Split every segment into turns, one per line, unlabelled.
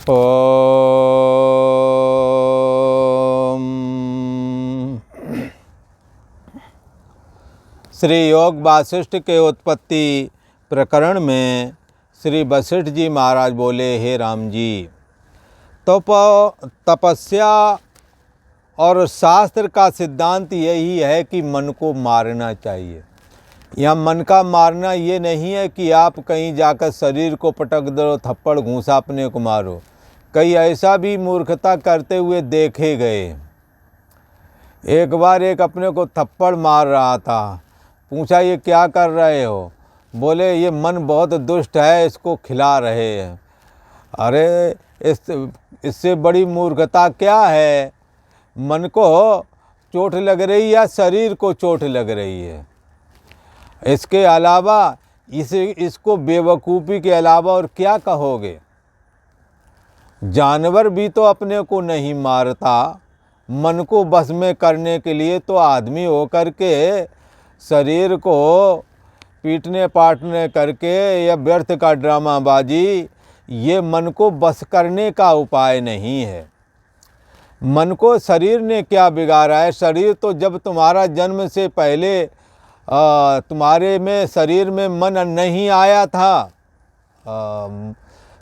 ओम। श्री योग वासिष्ठ के उत्पत्ति प्रकरण में श्री वशिष्ठ जी महाराज बोले, हे राम जी, तपस्या और शास्त्र का सिद्धांत यही है कि मन को मारना चाहिए। यह मन का मारना ये नहीं है कि आप कहीं जाकर शरीर को पटक दो, थप्पड़ घूंसा अपने को मारो। कई ऐसा भी मूर्खता करते हुए देखे गए। एक बार एक अपने को थप्पड़ मार रहा था, पूछा ये क्या कर रहे हो? बोले ये मन बहुत दुष्ट है, इसको खिला रहे हैं। अरे इससे बड़ी मूर्खता क्या है? मन को चोट लग रही या शरीर को चोट लग रही है? इसके अलावा इसको बेवकूफ़ी के अलावा और क्या कहोगे? जानवर भी तो अपने को नहीं मारता। मन को बस में करने के लिए तो आदमी होकर के शरीर को पीटने पाटने करके या व्यर्थ का ड्रामाबाजी, ये मन को बस करने का उपाय नहीं है। मन को शरीर ने क्या बिगाड़ा है? शरीर तो जब तुम्हारा जन्म से पहले तुम्हारे में शरीर में मन नहीं आया था,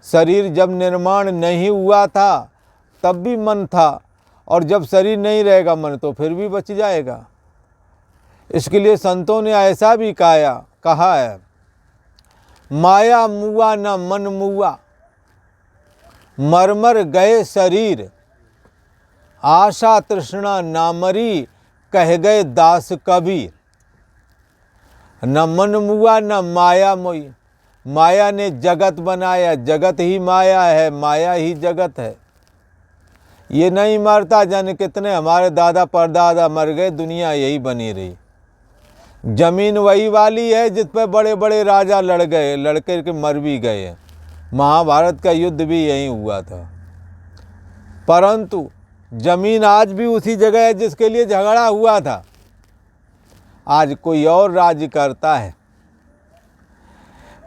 शरीर जब निर्माण नहीं हुआ था तब भी मन था, और जब शरीर नहीं रहेगा मन तो फिर भी बच जाएगा। इसके लिए संतों ने ऐसा भी कहा है, माया मुआ न मन मुआ, मरमर गए शरीर, आशा तृष्णा ना मरी, कह गए दास कबीर। न मन मुआ न माया मोई। माया ने जगत बनाया, जगत ही माया है, माया ही जगत है। ये नहीं मरता, जाने कितने हमारे दादा परदादा मर गए, दुनिया यही बनी रही। जमीन वही वाली है जिस पर बड़े बड़े राजा लड़ गए, लड़के के मर भी गए। महाभारत का युद्ध भी यही हुआ था। परंतु जमीन आज भी उसी जगह है जिसके लिए झगड़ा हुआ था। आज कोई और राज्य करता है।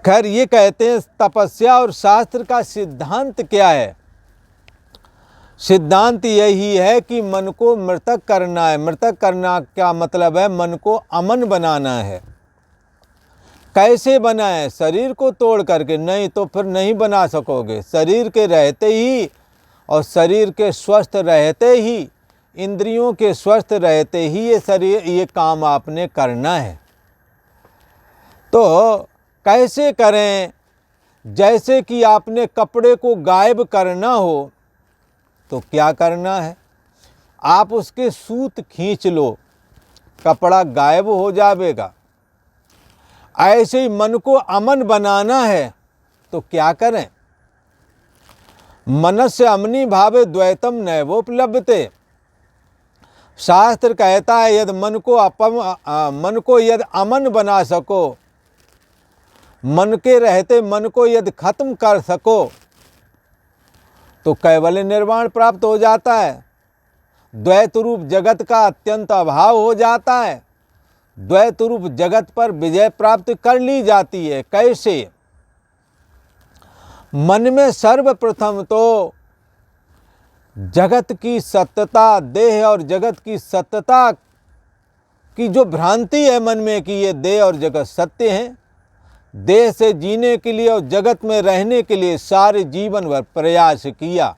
खैर, ये कहते हैं तपस्या और शास्त्र का सिद्धांत क्या है? सिद्धांत यही है कि मन को मृतक करना है। मृतक करना क्या मतलब है? मन को अमन बनाना है। कैसे बनाए? शरीर को तोड़ करके? नहीं तो फिर नहीं बना सकोगे। शरीर के रहते ही और शरीर के स्वस्थ रहते ही, इंद्रियों के स्वस्थ रहते ही ये काम आपने करना है। तो कैसे करें? जैसे कि आपने कपड़े को गायब करना हो तो क्या करना है? आप उसके सूत खींच लो, कपड़ा गायब हो जाएगा। ऐसे ही मन को अमन बनाना है तो क्या करें? मनस्य अमनी भावे द्वैतम नैवोपलभ्यते। शास्त्र कहता है यदि मन को यदि अमन बना सको, मन के रहते मन को यदि खत्म कर सको तो कैवल्य निर्वाण प्राप्त हो जाता है। द्वैत रूप जगत का अत्यंत अभाव हो जाता है। द्वैत रूप जगत पर विजय प्राप्त कर ली जाती है। कैसे? मन में सर्वप्रथम तो जगत की सत्यता, देह और जगत की सत्यता की जो भ्रांति है मन में कि ये देह और जगत सत्य हैं, देह से जीने के लिए और जगत में रहने के लिए सारे जीवन भर प्रयास किया,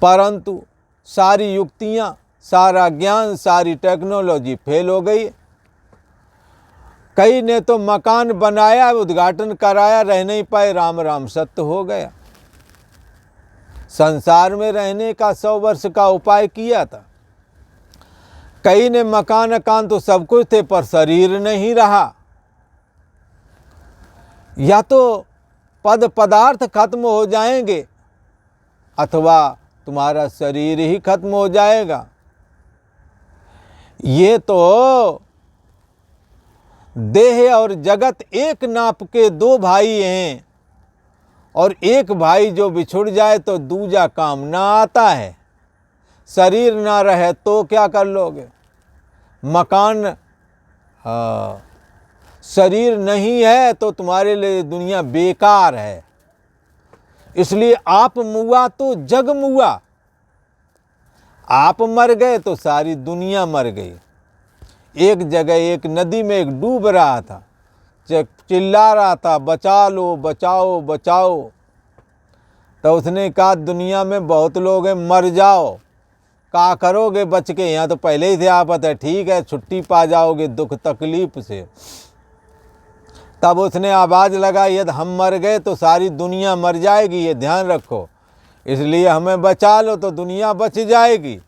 परंतु सारी युक्तियां, सारा ज्ञान, सारी टेक्नोलॉजी फेल हो गई। कई ने तो मकान बनाया, उद्घाटन कराया, रह नहीं पाए, राम राम सत्य हो गया। संसार में रहने का 100 वर्ष का उपाय किया था। कई ने मकान तो सब कुछ थे पर शरीर नहीं रहा। या तो पद पदार्थ खत्म हो जाएंगे अथवा तुम्हारा शरीर ही खत्म हो जाएगा। ये तो देह और जगत एक नाप के 2 भाई हैं, और एक भाई जो बिछुड़ जाए तो दूजा काम ना आता है। शरीर ना रहे तो क्या कर लोगे? मकान, शरीर नहीं है तो तुम्हारे लिए दुनिया बेकार है। इसलिए आप मुआ तो जग मुआ, आप मर गए तो सारी दुनिया मर गई। एक जगह एक नदी में एक डूब रहा था, चिल्ला रहा था बचा लो बचाओ बचाओ। तो उसने कहा दुनिया में बहुत लोग हैं, मर जाओ, क्या करोगे बच के, यहाँ तो पहले ही थे आफत है, ठीक है छुट्टी पा जाओगे दुख तकलीफ से। तब उसने आवाज़ लगाई यदि हम मर गए तो सारी दुनिया मर जाएगी, ये ध्यान रखो, इसलिए हमें बचा लो तो दुनिया बच जाएगी।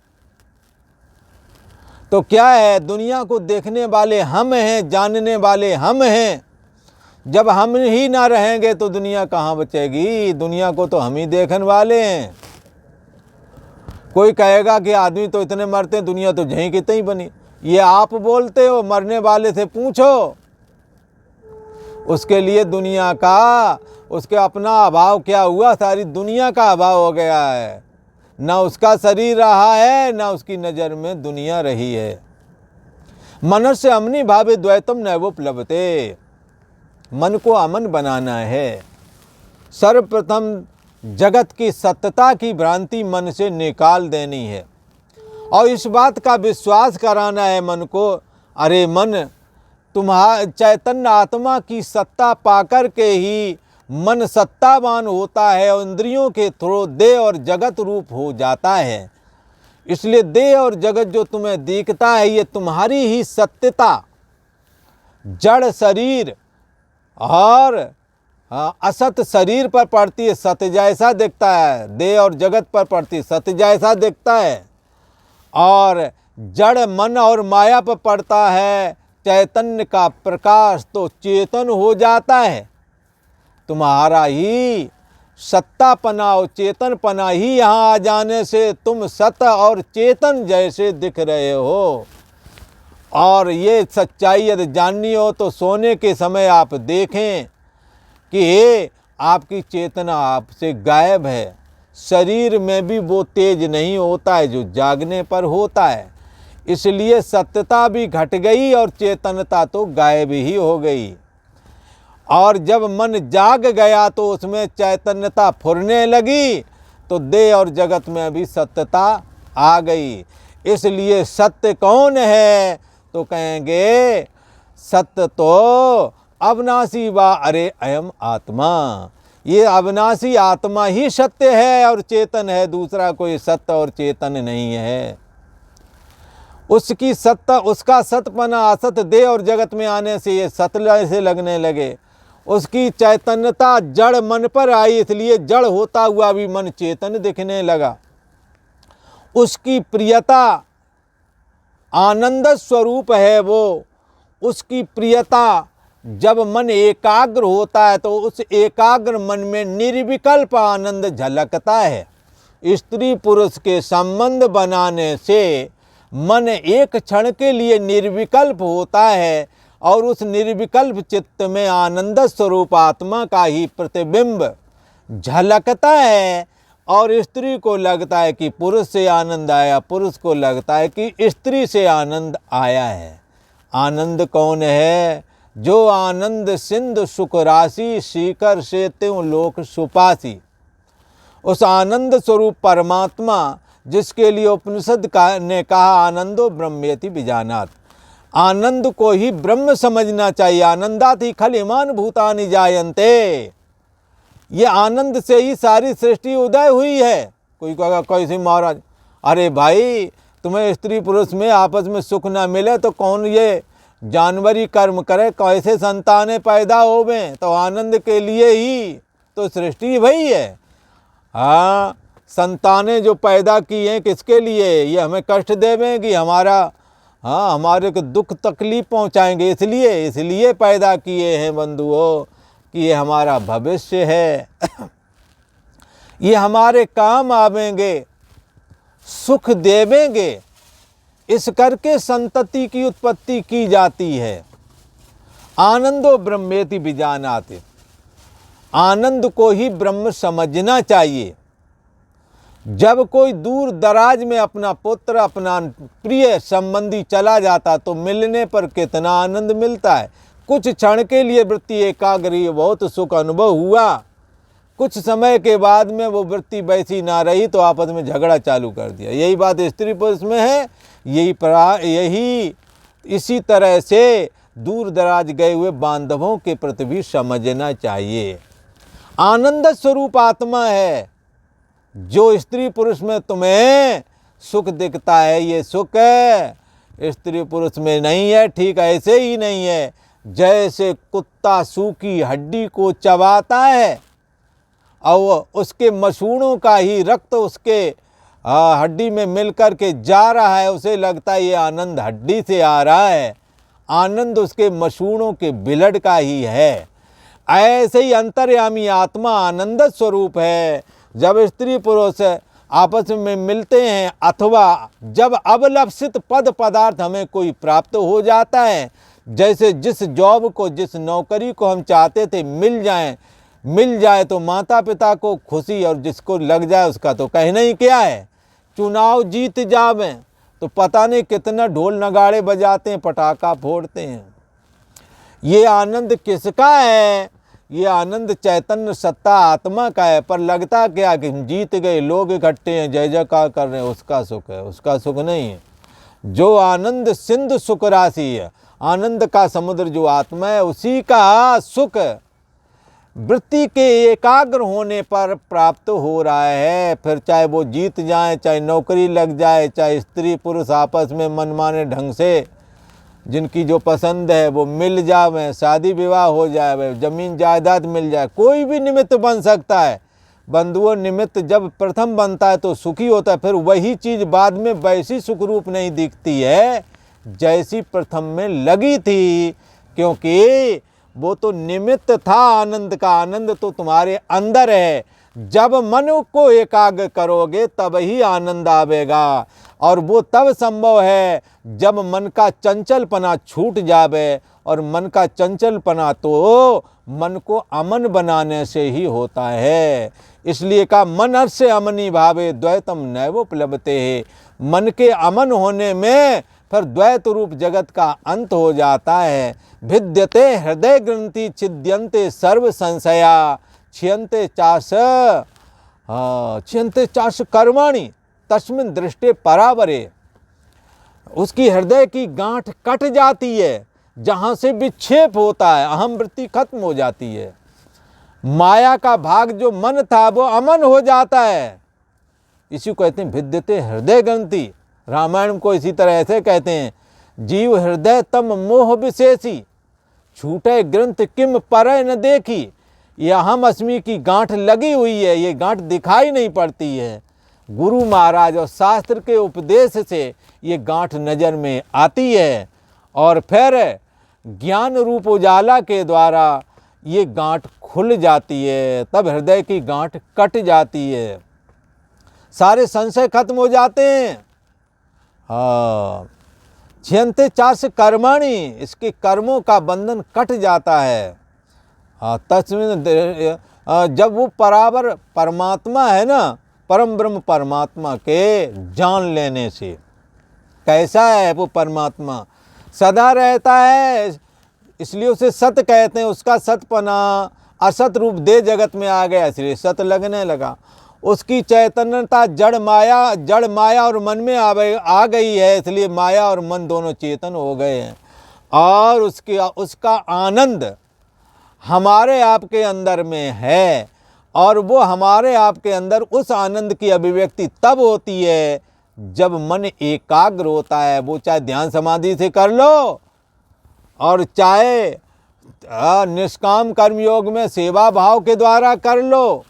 तो क्या है, दुनिया को देखने वाले हम हैं, जानने वाले हम हैं। जब हम ही ना रहेंगे तो दुनिया कहाँ बचेगी, दुनिया को तो हम ही देखने वाले हैं। कोई कहेगा कि आदमी तो इतने मरते हैं, दुनिया तो जहीं की तहीं बनी, ये आप बोलते हो, मरने वाले से पूछो। उसके लिए दुनिया का, उसके अपना अभाव क्या हुआ, सारी दुनिया का अभाव हो गया है। ना उसका शरीर रहा है, ना उसकी नज़र में दुनिया रही है। मनुष्य अमनि भावे द्वैतम नैवोपलभते, मन को अमन बनाना है। सर्वप्रथम जगत की सत्यता की भ्रांति मन से निकाल देनी है और इस बात का विश्वास कराना है मन को, अरे मन तुम्हारा चैतन्य आत्मा की सत्ता पाकर के ही मन सत्तावान होता है और इंद्रियों के थ्रू देह और जगत रूप हो जाता है। इसलिए देह और जगत जो तुम्हें दिखता है ये तुम्हारी ही सत्यता, जड़ शरीर और असत शरीर पर पड़ती है, सत्य जैसा दिखता है, देह और जगत पर पड़ती है, सत्य जैसा दिखता है। और जड़ मन और माया पर पड़ता है चैतन्य का प्रकाश, तो चेतन हो जाता है। तुम्हारा ही सत्तापना और चेतनपना ही यहाँ आ जाने से तुम सत और चेतन जैसे दिख रहे हो। और ये सच्चाई यदि जाननी हो तो सोने के समय आप देखें कि आपकी चेतना आपसे गायब है, शरीर में भी वो तेज नहीं होता है जो जागने पर होता है। इसलिए सत्यता भी घट गई और चेतनता तो गायब ही हो गई। और जब मन जाग गया तो उसमें चैतन्यता फुरने लगी, तो देह और जगत में भी सत्यता आ गई। इसलिए सत्य कौन है, तो कहेंगे सत्य तो अविनाशी वा अरे अयम आत्मा, ये अविनाशी आत्मा ही सत्य है और चेतन है, दूसरा कोई सत्य और चेतन नहीं है। उसकी सत्ता, उसका सतपना असत देह और जगत में आने से ये सत्य से लगने लगे। उसकी चैतन्यता जड़ मन पर आई, इसलिए जड़ होता हुआ भी मन चेतन दिखने लगा। उसकी प्रियता आनंद स्वरूप है वो, उसकी प्रियता जब मन एकाग्र होता है तो उस एकाग्र मन में निर्विकल्प आनंद झलकता है। स्त्री पुरुष के संबंध बनाने से मन एक क्षण के लिए निर्विकल्प होता है और उस निर्विकल्प चित्त में आनंद स्वरूप आत्मा का ही प्रतिबिंब झलकता है। और स्त्री को लगता है कि पुरुष से आनंद आया, पुरुष को लगता है कि स्त्री से आनंद आया है। आनंद कौन है? जो आनंद सिंधु सुख राशि, सीकर से त्यों लोक सुपासी। उस आनंद स्वरूप परमात्मा जिसके लिए उपनिषद ने कहा आनंदो ब्रह्मेति विजानात, आनंद को ही ब्रह्म समझना चाहिए। आनंदात ही खल इमान भूतानि जायन्ते, ये आनंद से ही सारी सृष्टि उदय हुई है। कोई कहेगा कैसे महाराज, अरे भाई तुम्हें स्त्री पुरुष में आपस में सुख ना मिले तो कौन ये जानवरी कर्म करे, कैसे संतानें पैदा होवे, तो आनंद के लिए ही तो सृष्टि भई है। हाँ, संतानें जो पैदा की हैं किसके लिए? ये हमें कष्ट देवेंगी, हमारे को दुख तकलीफ पहुंचाएंगे, इसलिए पैदा किए हैं बंधुओं कि ये हमारा भविष्य है। ये हमारे काम आवेंगे, सुख देवेंगे, इस करके संतति की उत्पत्ति की जाती है। आनंदो ब्रह्मेति विजानाति, आनंद को ही ब्रह्म समझना चाहिए। जब कोई दूर दराज में अपना पुत्र, अपना प्रिय संबंधी चला जाता तो मिलने पर कितना आनंद मिलता है। कुछ क्षण के लिए वृत्ति एकाग्र, बहुत सुख अनुभव हुआ, कुछ समय के बाद में वो वृत्ति वैसी ना रही तो आपस में झगड़ा चालू कर दिया। यही बात स्त्री पुरुष में है। यही इसी तरह से दूर दराज गए हुए बांधवों के प्रति भी समझना चाहिए। आनंद स्वरूप आत्मा है जो स्त्री पुरुष में तुम्हें सुख दिखता है, ये सुख स्त्री पुरुष में नहीं है। ठीक ऐसे ही नहीं है जैसे कुत्ता सूखी हड्डी को चबाता है और उसके मसूड़ों का ही रक्त उसके हड्डी में मिलकर के जा रहा है, उसे लगता है ये आनंद हड्डी से आ रहा है, आनंद उसके मसूड़ों के ब्लड का ही है। ऐसे ही अंतर्यामी आत्मा आनंद स्वरूप है। जब स्त्री पुरुष आपस में मिलते हैं अथवा जब अवलक्षित पद पदार्थ हमें कोई प्राप्त हो जाता है, जैसे जिस जॉब को जिस नौकरी को हम चाहते थे मिल जाए तो माता पिता को खुशी, और जिसको लग जाए उसका तो कहना ही क्या है। चुनाव जीत जावे तो पता नहीं कितना ढोल नगाड़े बजाते हैं, पटाखा फोड़ते हैं। ये आनंद किसका है? ये आनंद चैतन्य सत्ता आत्मा का है। पर लगता क्या कि हम जीत गए, लोग इकट्ठे हैं, जय जयकार कर रहे हैं, उसका सुख है। उसका सुख नहीं है। जो आनंद सिंधु सुख राशि है, आनंद का समुद्र जो आत्मा है, उसी का सुख वृत्ति के एकाग्र होने पर प्राप्त हो रहा है। फिर चाहे वो जीत जाए, चाहे नौकरी लग जाए, चाहे स्त्री पुरुष आपस में मनमाने ढंग से जिनकी जो पसंद है वो मिल जाए, शादी विवाह हो जाए, जमीन जायदाद मिल जाए, कोई भी निमित्त बन सकता है। बंधुओं निमित्त जब प्रथम बनता है तो सुखी होता है, फिर वही चीज़ बाद में वैसी सुखरूप नहीं दिखती है जैसी प्रथम में लगी थी, क्योंकि वो तो निमित्त था आनंद का। आनंद तो तुम्हारे अंदर है। जब मन को एकाग्र करोगे तब ही आनंद आवेगा, और वो तब संभव है जब मन का चंचलपना छूट जावे। और मन का चंचलपना तो मन को अमन बनाने से ही होता है। इसलिए कहा मन अर्से अमनी भावे द्वैतम नैवोपलब्धते है। मन के अमन होने में फिर द्वैत रूप जगत का अंत हो जाता है। भिद्यते हृदय ग्रंथि छिद्यन्ते सर्व संशया छियन्ते चाश कर्माणि तस्मिन् दृष्टे परावरे। उसकी हृदय की गांठ कट जाती है, जहाँ से विक्षेप होता है, अहम वृत्ति खत्म हो जाती है। माया का भाग जो मन था वो अमन हो जाता है। इसी को कहते हैं भिद्यते हृदय ग्रंथि। रामायण को इसी तरह ऐसे कहते हैं, जीव हृदय तम मोह विशेषी छूटे ग्रंथ किम परय न देखी। ये अहम अस्मि की गांठ लगी हुई है, ये गांठ दिखाई नहीं पड़ती है। गुरु महाराज और शास्त्र के उपदेश से ये गांठ नज़र में आती है, और फिर ज्ञान रूप उजाला के द्वारा ये गांठ खुल जाती है। तब हृदय की गांठ कट जाती है, सारे संशय खत्म हो जाते हैं। छियन्ते चाश कर्माणि, इसके कर्मों का बंधन कट जाता है। तस्मिन् जब वो बराबर परमात्मा है ना, परम ब्रह्म परमात्मा के जान लेने से। कैसा है वो परमात्मा? सदा रहता है, इसलिए उसे सत कहते हैं। उसका सतपना असत रूप दे जगत में आ गया, इसलिए सत लगने लगा। उसकी चैतन्यता जड़ माया और मन में आ गई है, इसलिए माया और मन दोनों चेतन हो गए हैं। और उसका आनंद हमारे आपके अंदर में है, और वो हमारे आपके अंदर उस आनंद की अभिव्यक्ति तब होती है जब मन एकाग्र होता है। वो चाहे ध्यान समाधि से कर लो, और चाहे निष्काम कर्म योग में सेवा भाव के द्वारा कर लो,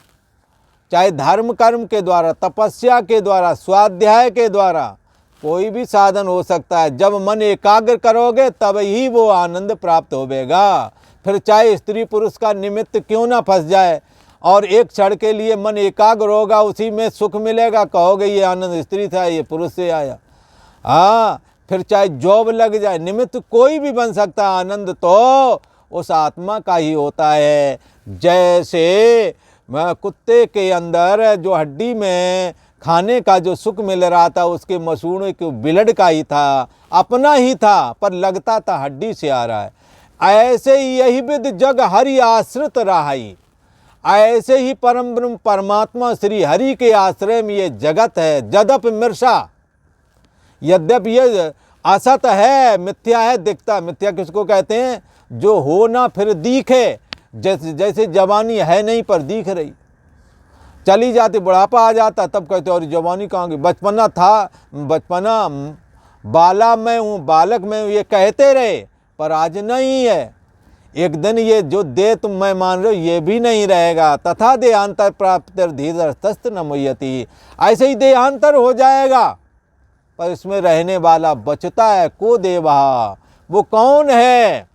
चाहे धर्म कर्म के द्वारा, तपस्या के द्वारा, स्वाध्याय के द्वारा, कोई भी साधन हो सकता है। जब मन एकाग्र करोगे तब ही वो आनंद प्राप्त होगा। फिर चाहे स्त्री पुरुष का निमित्त क्यों ना फंस जाए, और एक क्षण के लिए मन एकाग्र होगा, उसी में सुख मिलेगा, कहोगे ये आनंद स्त्री से आया, ये पुरुष से आया। फिर चाहे जॉब लग जाए, निमित्त कोई भी बन सकता है, आनंद तो उस आत्मा का ही होता है। जैसे कुत्ते के अंदर जो हड्डी में खाने का जो सुख मिल रहा था, उसके मसूड़ों के ब्लड का ही था, अपना ही था, पर लगता था हड्डी से आ रहा है। ऐसे ही यही विद जग हरि आश्रित रहाई। ऐसे ही परम ब्रह्म परमात्मा श्री हरि के आश्रय में ये जगत है। जदप मृषा, यद्यपि ये असत है, मिथ्या है, दिखता। मिथ्या किसको कहते हैं? जो हो ना फिर दिखे। जैसे जवानी है नहीं पर दिख रही, चली जाती, बुढ़ापा आ जाता, तब कहते और जवानी कहाँ गई? बचपना था, बचपना बाला मैं हूँ, बालक मैं हूँ, ये कहते रहे, पर आज नहीं है। एक दिन ये जो दे तुम मैं मान रहे हो ये भी नहीं रहेगा। तथा देहांतर प्राप्त धीरस्त न मुह्यति, ऐसे ही देहांतर हो जाएगा, पर इसमें रहने वाला बचता है। को देवा, वो कौन है,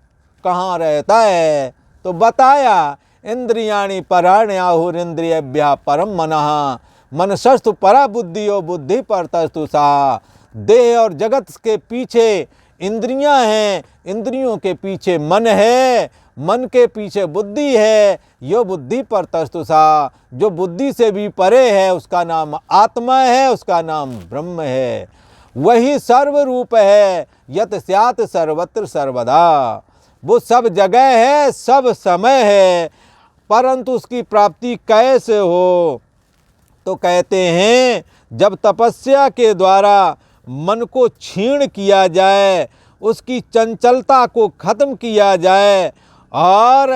कहाँ रहता है? तो बताया, इंद्रियाणि पराण्याहुरिंद्रियभ्यः परम मनः, मनसस्तु परा बुद्धियो बुद्धि परतस्तु सा। देह और जगत के पीछे इंद्रियां हैं, इंद्रियों के पीछे मन है, मन के पीछे बुद्धि है, यो बुद्धि परतस्तु सा। जो बुद्धि से भी परे है उसका नाम आत्मा है, उसका नाम ब्रह्म है। वही सर्वरूप है, यत स्यात् सर्वत्र सर्वदा। वो सब जगह है, सब समय है, परंतु उसकी प्राप्ति कैसे हो? तो कहते हैं जब तपस्या के द्वारा मन को क्षीण किया जाए, उसकी चंचलता को खत्म किया जाए। और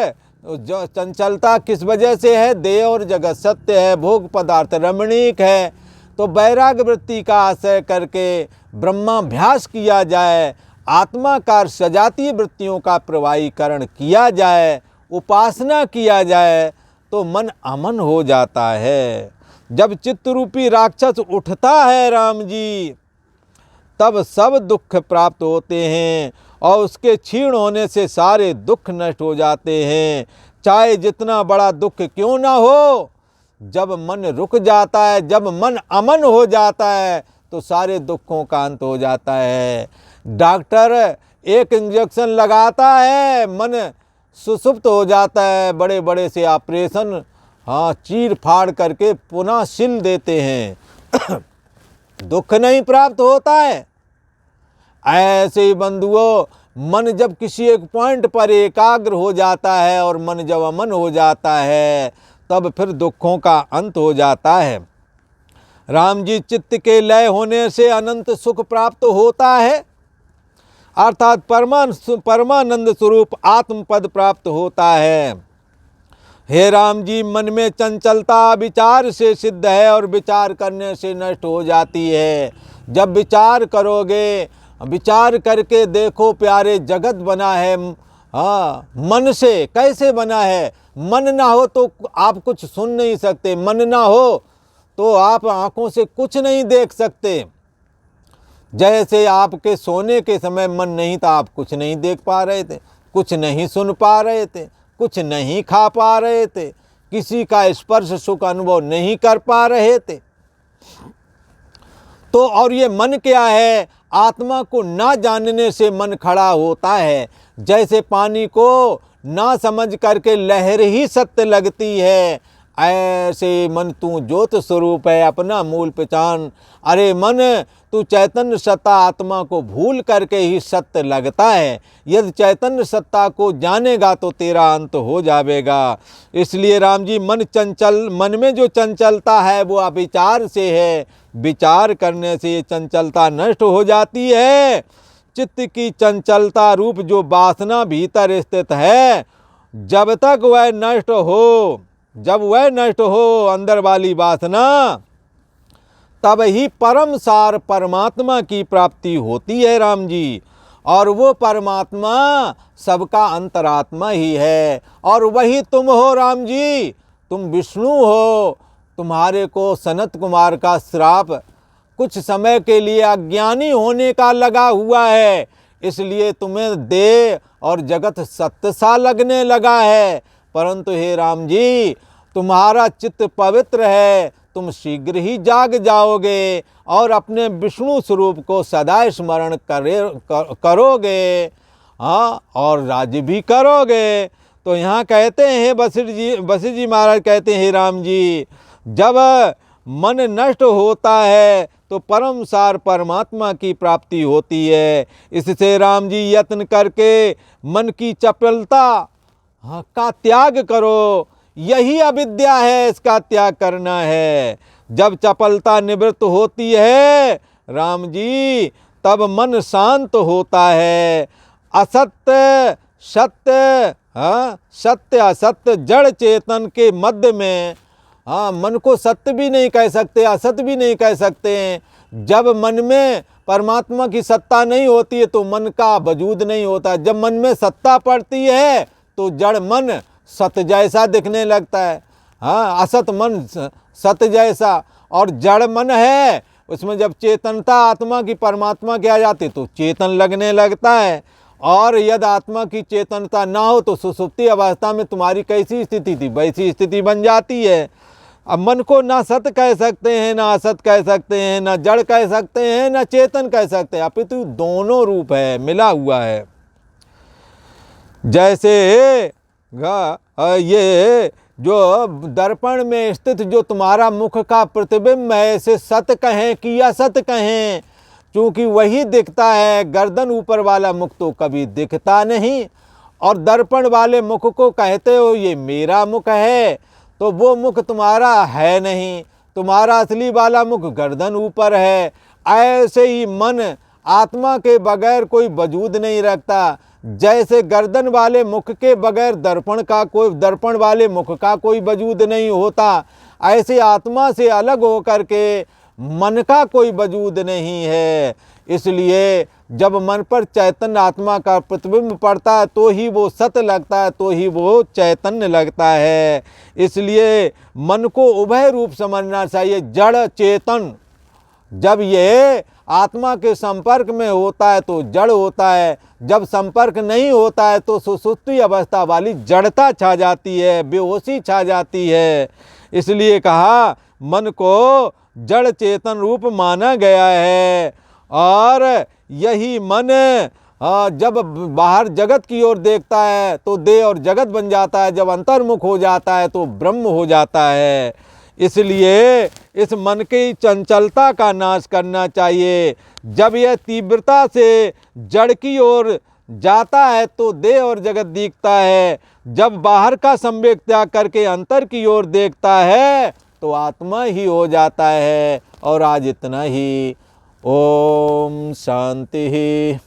जो चंचलता किस वजह से है? देह और जगत सत्य है, भोग पदार्थ रमणीक है। तो वैराग्य वृत्ति का आश्रय करके ब्रह्माभ्यास किया जाए, आत्माकार सजातीय वृत्तियों का प्रवाहीकरण किया जाए, उपासना किया जाए, तो मन अमन हो जाता है। जब चित्तरूपी राक्षस उठता है राम जी, तब सब दुख प्राप्त होते हैं और उसके क्षीण होने से सारे दुख नष्ट हो जाते हैं। चाहे जितना बड़ा दुख क्यों ना हो, जब मन रुक जाता है, जब मन अमन हो जाता है, तो सारे दुखों का अंत हो जाता है। डॉक्टर एक इंजेक्शन लगाता है, मन सुसुप्त हो जाता है, बड़े बड़े से ऑपरेशन चीर फाड़ करके पुनः सिल देते हैं दुख नहीं प्राप्त होता है। ऐसे ही बंधुओं, मन जब किसी एक पॉइंट पर एकाग्र हो जाता है और मन जब अमन हो जाता है, तब फिर दुखों का अंत हो जाता है। राम जी, चित्त के लय होने से अनंत सुख प्राप्त होता है, अर्थात परमानंद स्वरूप आत्मपद प्राप्त होता है। हे राम जी, मन में चंचलता विचार से सिद्ध है और विचार करने से नष्ट हो जाती है। जब विचार करोगे, विचार करके देखो प्यारे, जगत बना है मन से। कैसे बना है? मन ना हो तो आप कुछ सुन नहीं सकते, मन ना हो तो आप आँखों से कुछ नहीं देख सकते। जैसे आपके सोने के समय मन नहीं था, आप कुछ नहीं देख पा रहे थे, कुछ नहीं सुन पा रहे थे, कुछ नहीं खा पा रहे थे, किसी का स्पर्श सुख अनुभव नहीं कर पा रहे थे। तो और ये मन क्या है? आत्मा को ना जानने से मन खड़ा होता है। जैसे पानी को ना समझ करके लहर ही सत्य लगती है, ऐसे मन तू ज्योत स्वरूप है, अपना मूल पहचान। अरे मन, तू चैतन्य सत्ता आत्मा को भूल करके ही सत्य लगता है। यदि चैतन्य सत्ता को जानेगा तो तेरा अंत हो जाएगा। इसलिए राम जी, मन में जो चंचलता है वो अविचार से है। विचार करने से ये चंचलता नष्ट हो जाती है। चित्त की चंचलता रूप जो वासना भीतर स्थित है, जब तक वह नष्ट हो, जब वह नष्ट हो अंदर वाली वासना, तब ही परम सार परमात्मा की प्राप्ति होती है राम जी। और वो परमात्मा सबका अंतरात्मा ही है, और वही तुम हो राम जी। तुम विष्णु हो। तुम्हारे को सनत कुमार का श्राप कुछ समय के लिए अज्ञानी होने का लगा हुआ है, इसलिए तुम्हें देह और जगत सत्य सा लगने लगा है। परंतु हे राम जी, तुम्हारा चित्त पवित्र है, तुम शीघ्र ही जाग जाओगे और अपने विष्णु स्वरूप को सदा स्मरण करोगे, और राज्य भी करोगे। तो यहाँ कहते हैं वशिष्ठ जी महाराज कहते हैं, हे राम जी, जब मन नष्ट होता है तो परम सार परमात्मा की प्राप्ति होती है। इससे राम जी यत्न करके मन की चपलता का त्याग करो। यही अविद्या है, इसका त्याग करना है। जब चपलता निवृत्त होती है राम जी, तब मन शांत होता है। असत्य सत्य, हाँ, सत्य असत्य जड़ चेतन के मध्य में, हाँ, मन को सत्य भी नहीं कह सकते, असत्य भी नहीं कह सकते हैं। जब मन में परमात्मा की सत्ता नहीं होती है तो मन का वजूद नहीं होता। जब मन में सत्ता पड़ती है तो जड़ मन सत जैसा दिखने लगता है, हाँ, असत मन सत जैसा। और जड़ मन है उसमें जब चेतनता आत्मा की परमात्मा की आ जाती तो चेतन लगने लगता है। और यदि आत्मा की चेतनता ना हो तो सुषुप्ति अवस्था में तुम्हारी कैसी स्थिति थी वैसी स्थिति बन जाती है। अब मन को ना सत कह सकते हैं, ना असत कह सकते हैं, ना जड़ कह सकते हैं, ना चेतन कह सकते हैं, अपितु दोनों रूप है, मिला हुआ है। जैसे ये जो दर्पण में स्थित जो तुम्हारा मुख का प्रतिबिंब है, इसे सत कहें कि असत कहें, क्योंकि वही दिखता है। गर्दन ऊपर वाला मुख तो कभी दिखता नहीं। और दर्पण वाले मुख को कहते हो ये मेरा मुख है, तो वो मुख तुम्हारा है नहीं, तुम्हारा असली वाला मुख गर्दन ऊपर है। ऐसे ही मन आत्मा के बगैर कोई वजूद नहीं रखता। जैसे गर्दन वाले मुख के बगैर दर्पण वाले मुख का कोई वजूद नहीं होता, ऐसे आत्मा से अलग होकर के मन का कोई वजूद नहीं है। इसलिए जब मन पर चैतन्य आत्मा का प्रतिबिंब पड़ता है तो ही वो सत्य लगता है, तो ही वो चैतन्य लगता है। इसलिए मन को उभय रूप समझना चाहिए, जड़ चेतन। जब ये आत्मा के संपर्क में होता है तो जड़ होता है, जब संपर्क नहीं होता है तो सुषुप्ति अवस्था वाली जड़ता छा जाती है, बेहोशी छा जाती है। इसलिए कहा मन को जड़ चेतन रूप माना गया है। और यही मन जब बाहर जगत की ओर देखता है तो देह और जगत बन जाता है, जब अंतर्मुख हो जाता है तो ब्रह्म हो जाता है। इसलिए इस मन की चंचलता का नाश करना चाहिए। जब यह तीव्रता से जड़ की ओर जाता है तो देह और जगत दिखता है, जब बाहर का संवेग त्याग करके अंतर की ओर देखता है तो आत्मा ही हो जाता है। और आज इतना ही। ओम शांति।